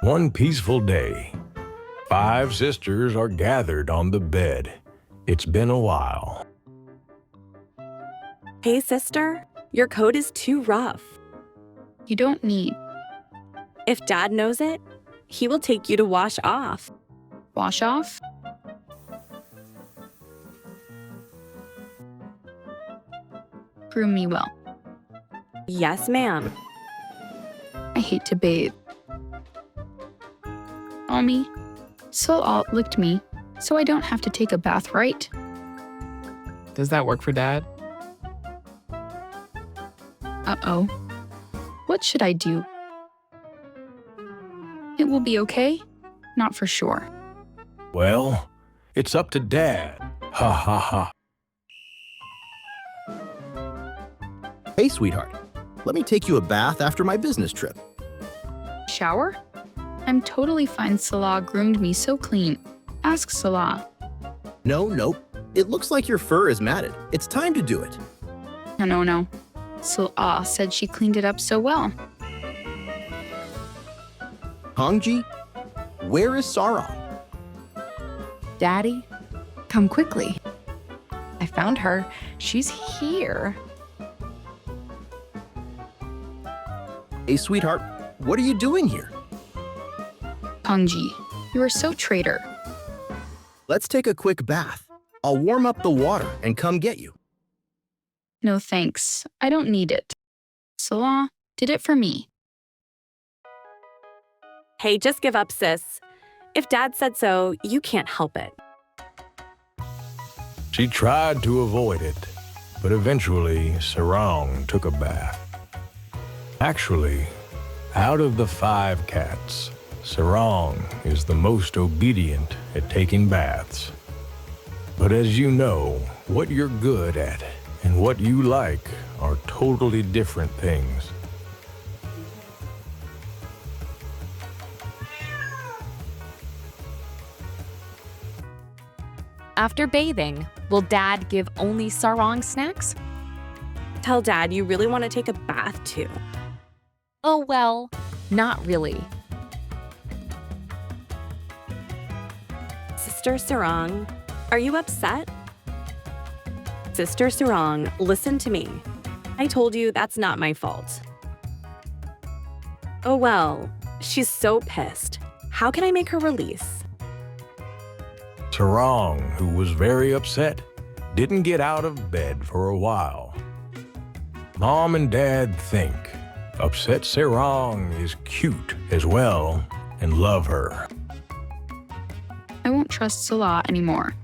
One peaceful day, 5 sisters are gathered on the bed. It's been a while. Hey, sister, your coat is too rough. You don't need. If Dad knows it, he will take you to wash off. Wash off? Groom me well. Yes, ma'am. I hate to bathe. Mommy, Sol licked me, so I don't have to take a bath, right? Does that work for Dad? Uh-oh. What should I do? It will be okay? Not for sure. Well, it's up to Dad. Ha ha ha. Hey, sweetheart. Let me take you a bath after my business trip. Shower? I'm totally fine. Salah groomed me so clean. Ask Salah. No. It looks like your fur is matted. It's time to do it. No. Salah said she cleaned it up so well. Hongji, where is Sarong? Daddy, come quickly. I found her. She's here. Hey, sweetheart, what are you doing here? Hongji, you are so traitor. Let's take a quick bath. I'll warm up the water and come get you. No thanks. I don't need it. Salah did it for me. Hey, just give up, sis. If Dad said so, you can't help it. She tried to avoid it, but eventually Sarong took a bath. Actually, out of the 5 cats, Sarong is the most obedient at taking baths. But as you know, what you're good at and what you like are totally different things. After bathing, will Dad give only Sarong snacks? Tell Dad you really want to take a bath too. Oh well, not really. Sister Sarong, are you upset? Sister Sarong, listen to me. I told you that's not my fault. Oh well, she's so pissed. How can I make her release? Sarong, who was very upset, didn't get out of bed for a while. Mom and Dad think upset Sarong is cute as well and love her. I won't trust Salah anymore.